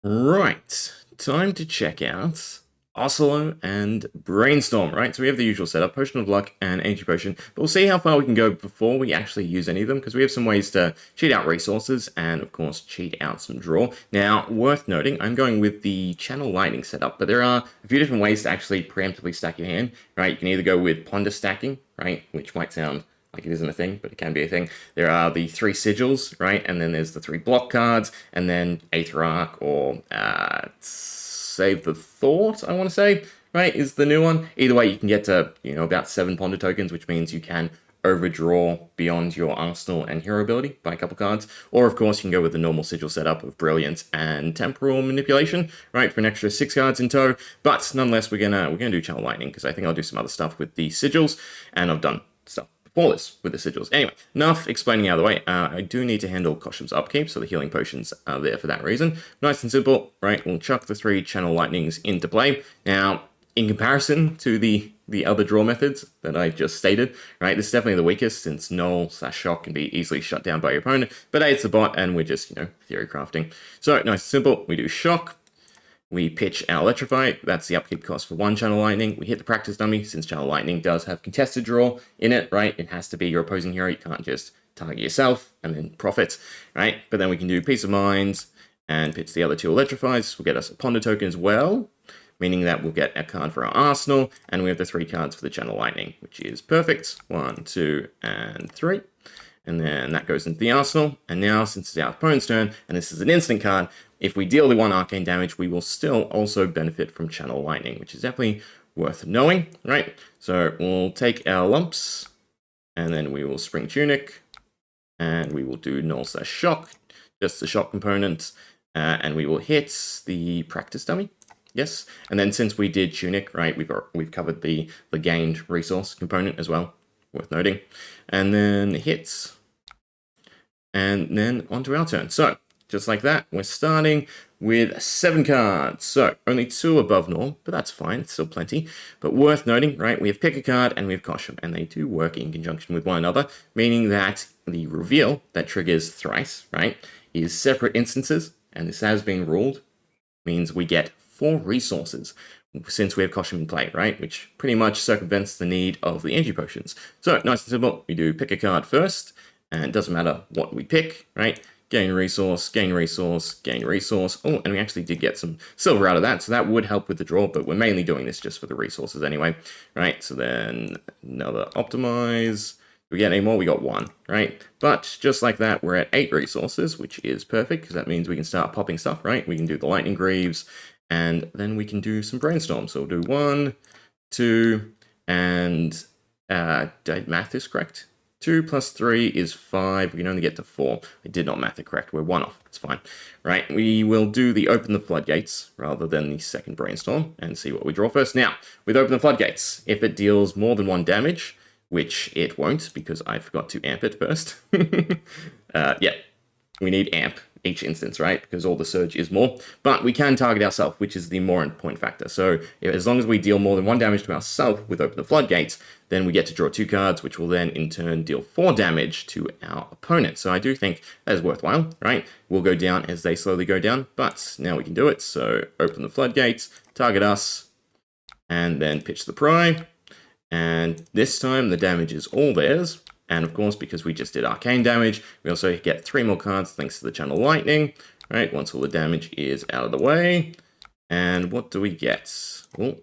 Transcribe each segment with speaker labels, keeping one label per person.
Speaker 1: Right, time to check out Oscilio and Brainstorm, right? So we have the usual setup, Potion of Luck and Energy Potion, but we'll see how far we can go before we actually use any of them, because we have some ways to cheat out resources and, of course, cheat out some draw. Now, worth noting, I'm going with the Channel Lightning setup, but there are a few different ways to actually preemptively stack your hand, right? You can either go with Ponder stacking, right, which might sound like it isn't a thing, but it can be a thing. There are the 3 sigils, right? And then there's the 3 block cards, and then Aether Arc or Save the Thought, I want to say, right, is the new one. Either way, you can get to, about 7 Ponder tokens, which means you can overdraw beyond your arsenal and hero ability by a couple cards. Or, of course, you can go with the normal sigil setup of Brilliance and Temporal Manipulation, right, for an extra 6 cards in tow. But nonetheless, we're gonna do Channel Lightning, because I think I'll do some other stuff with the sigils, and I've done stuff flawless with the sigils. Anyway, enough explaining out of the way. I do need to handle Koshim's upkeep, so the healing potions are there for that reason. Nice and simple, right? We'll chuck the 3 Channel Lightnings into play. Now, in comparison to the other draw methods that I just stated, right, this is definitely the weakest, since Null/Shock can be easily shut down by your opponent, but hey, it's the bot, and we're just, theory crafting. So, nice and simple, we do Shock. We pitch our Electrify, that's the upkeep cost for 1 Channel Lightning. We hit the practice dummy, since Channel Lightning does have contested draw in it, right? It has to be your opposing hero, you can't just target yourself and then profit, right? But then we can do Peace of Mind and pitch the other 2 Electrifies. We'll get us a Ponder token as well, meaning that we'll get a card for our arsenal, and we have the 3 cards for the Channel Lightning, which is perfect. 1, 2, and 3. And then that goes into the arsenal. And now, since it's our opponent's turn, and this is an instant card, if we deal the 1 arcane damage, we will still also benefit from Channel Lightning, which is definitely worth knowing, right? So we'll take our lumps, and then we will Spring Tunic, and we will do Null/Shock, just the shock component, and we will hit the practice dummy. Yes, and then since we did Tunic, right, we've covered the gained resource component as well, worth noting. And then hits, and then onto our turn. So, just like that, we're starting with 7 cards. So, only 2 above norm, but that's fine, it's still plenty. But worth noting, right, we have Pick a Card and we have Koshim, and they do work in conjunction with one another, meaning that the reveal that triggers thrice, right, is separate instances, and this has been ruled, means we get 4 resources, since we have Koshim in play, right? Which pretty much circumvents the need of the energy potions. So, nice and simple, we do pick a card first, and it doesn't matter what we pick, right? Gain resource, gain resource, gain resource. Oh, and we actually did get some silver out of that, so that would help with the draw, but we're mainly doing this just for the resources anyway, right? So then, another optimize. Do we get any more? We got 1, right? But just like that, we're at 8 resources, which is perfect, because that means we can start popping stuff, right? We can do the Lightning Greaves, and then we can do some Brainstorm. So we'll do 1, 2, and did math this correct? 2 plus 3 is 5. We can only get to 4. I did not math it correct. We're 1 off. It's fine. Right, we will do the Open the Floodgates rather than the second Brainstorm and see what we draw first. Now, with Open the Floodgates, if it deals more than 1 damage, which it won't because I forgot to amp it first. Yeah, we need amp each instance, right? Because all the surge is more. But we can target ourselves, which is the more point factor. So as long as we deal more than 1 damage to ourselves with Open the Floodgates, then we get to draw 2 cards, which will then in turn deal 4 damage to our opponent. So I do think that is worthwhile, right? We'll go down as they slowly go down, but now we can do it. So Open the Floodgates, target us, and then pitch the pry. And this time the damage is all theirs. And of course, because we just did arcane damage, we also get 3 more cards thanks to the Channel Lightning, right? Once all the damage is out of the way. And what do we get? Oh.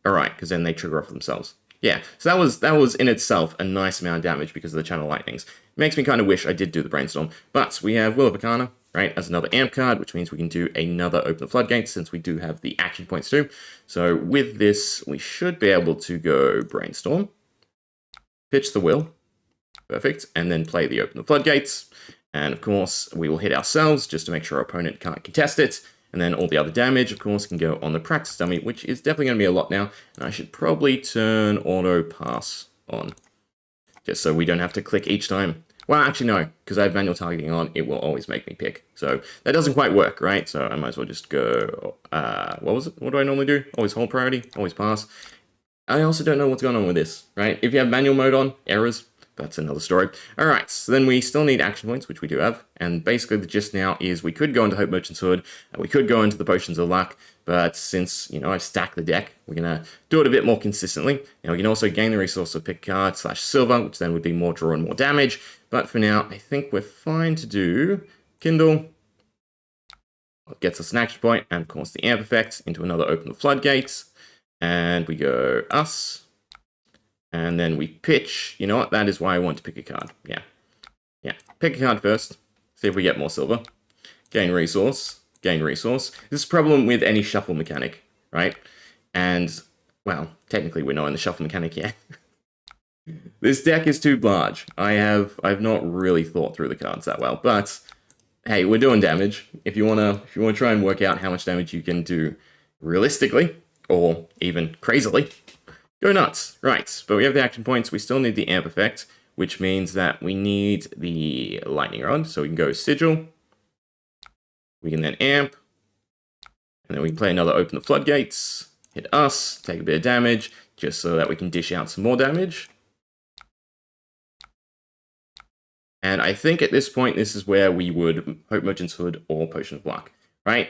Speaker 1: Alright, because then they trigger off themselves. Yeah, so that was in itself a nice amount of damage because of the Channel Lightnings. It makes me kind of wish I did do the Brainstorm. But we have Will of Arcana, right, as another amp card, which means we can do another Open the Floodgates since we do have the action points too. So with this, we should be able to go Brainstorm, pitch the Will, perfect, and then play the Open the Floodgates. And of course, we will hit ourselves just to make sure our opponent can't contest it. And then all the other damage, of course, can go on the practice dummy, which is definitely going to be a lot now. And I should probably turn auto pass on, just so we don't have to click each time. Well, actually, no, because I have manual targeting on, it will always make me pick. So that doesn't quite work, right? So I might as well just go, what was it? What do I normally do? Always hold priority, always pass. I also don't know what's going on with this, right? If you have manual mode on, errors. That's another story. All right, so then we still need action points, which we do have. And basically the gist now is we could go into Hope Merchant's Hood, we could go into the Potions of Luck, but since, I've stacked the deck, we're going to do it a bit more consistently. Now we can also gain the resource of pick a card / silver, which then would be more draw and more damage. But for now, I think we're fine to do Kindle. It gets us an action point, and of course the amp effect into another Open the Floodgates. And we go us. And then we pitch. You know what? That is why I want to pick a card. Yeah. Pick a card first. See if we get more silver. Gain resource. Gain resource. This is a problem with any shuffle mechanic, right? And, well, technically we're not in the shuffle mechanic yet. This deck is too large. I've not really thought through the cards that well, but hey, we're doing damage. If you wanna try and work out how much damage you can do realistically, or even crazily, go nuts. Right, but we have the action points. We still need the amp effect, which means that we need the lightning rod. So we can go sigil. We can then amp. And then we can play another Open the Floodgates. Hit us, take a bit of damage, just so that we can dish out some more damage. And I think at this point, this is where we would Hope Merchant's Hood or Potion of Luck, right?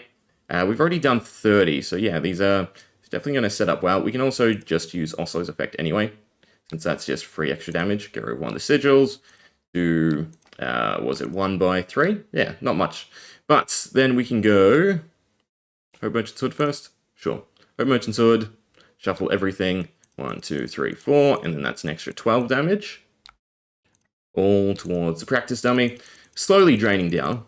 Speaker 1: We've already done 30, so yeah, these are definitely going to set up well. We can also just use Oscilio's effect anyway, since that's just free extra damage. Get rid of one of the sigils. Do, was it 1 by 3? Yeah, not much. But then we can go Hope Merchant's Hood first. Sure. Hope Merchant's Hood, shuffle everything. 1, 2, 3, 4, and then that's an extra 12 damage. All towards the practice dummy. Slowly draining down.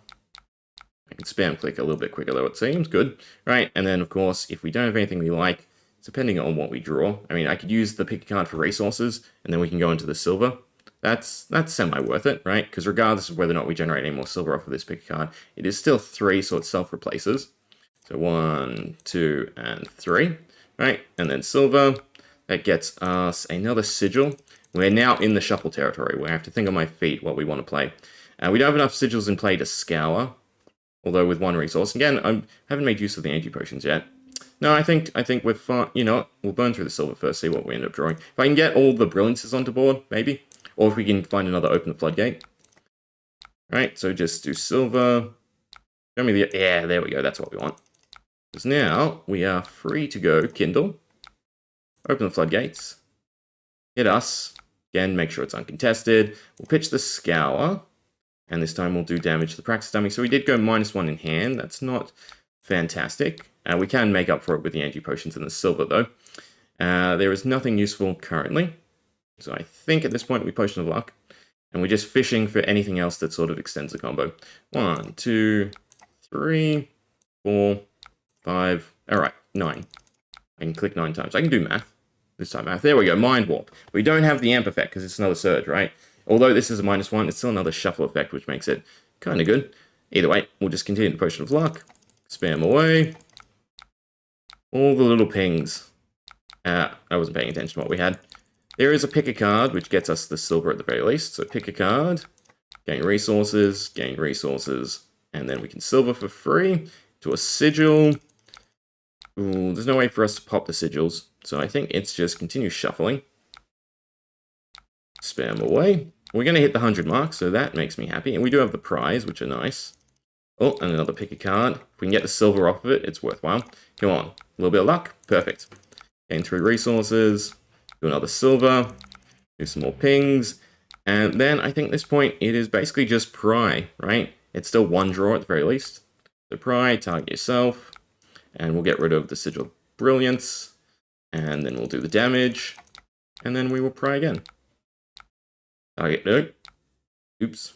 Speaker 1: I can spam click a little bit quicker though, it seems. Good. Right, and then of course, if we don't have anything we like, depending on what we draw. I mean, I could use the pick a card for resources, and then we can go into the silver. That's semi-worth it, right? Because regardless of whether or not we generate any more silver off of this pick a card, it is still 3, so it self-replaces. So 1, 2, and 3. Right, and then silver. That gets us another sigil. We're now in the shuffle territory, where I have to think on my feet what we want to play. We don't have enough sigils in play to scour, although with 1 resource. Again, I haven't made use of the anti-potions yet. No, I think we're fine. You know what? We'll burn through the silver first, see what we end up drawing. If I can get all the brilliances onto board, maybe. Or if we can find another Open the Floodgate. Alright, so just do silver. Show me the... Yeah, there we go. That's what we want. Because now we are free to go Kindle. Open the Floodgates. Hit us. Again, make sure it's uncontested. We'll pitch the Scour. And this time we'll do damage to the practice dummy. So we did go -1 in hand. That's not fantastic. We can make up for it with the anti-potions and the silver, though. There is nothing useful currently. So I think at this point we Potion of Luck. And we're just fishing for anything else that sort of extends the combo. 1, 2, 3, 4, 5. Alright, 9. I can click 9 times. I can do math. This time math. There we go, Mind Warp. We don't have the amp effect because it's another surge, right? Although this is a -1, it's still another shuffle effect, which makes it kind of good. Either way, we'll just continue the Potion of Luck. Spam away. All the little pings. I wasn't paying attention to what we had. There is a pick a card, which gets us the silver at the very least. So pick a card, gain resources, and then we can silver for free to a sigil. Ooh, there's no way for us to pop the sigils, so I think it's just continue shuffling. Spam away. We're going to hit the 100 mark, so that makes me happy. And we do have the prize, which are nice. Oh, and another pick a card. If we can get the silver off of it, it's worthwhile. Come on. A little bit of luck. Perfect. Gain 3 resources. Do another silver. Do some more pings. And then I think at this point, it is basically just pry, right? It's still 1 draw at the very least. So pry, target yourself. And we'll get rid of the Sigil Brilliance. And then we'll do the damage. And then we will pry again. Target, no. Oops.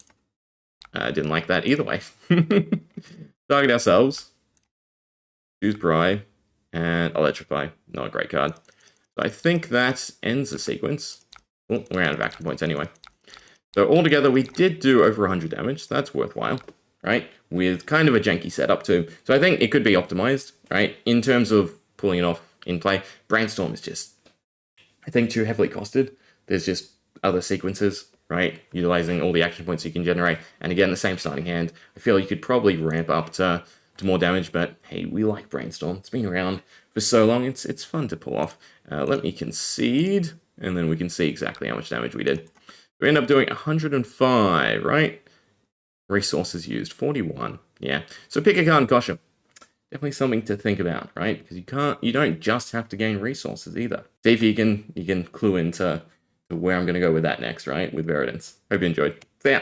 Speaker 1: I didn't like that either way. Target ourselves. Choose pry. And electrify. Not a great card. So I think that ends the sequence. Oh, we're out of action points anyway. So altogether, we did do over 100 damage. So that's worthwhile, right? With kind of a janky setup too. So I think it could be optimized, right? In terms of pulling it off in play. Brainstorm is just, I think, too heavily costed. There's just other sequences, right? Utilizing all the action points you can generate. And again, the same starting hand. I feel you could probably ramp up to more damage, but hey, we like Brainstorm. It's been around for so long, it's fun to pull off. Let me concede, and then we can see exactly how much damage we did. We end up doing 105, right? Resources used, 41. Yeah. So pick a card and gosh, definitely something to think about, right? Because you don't just have to gain resources either. See if you can clue into where I'm going to go with that next, right? With Veridance. Hope you enjoyed. See ya.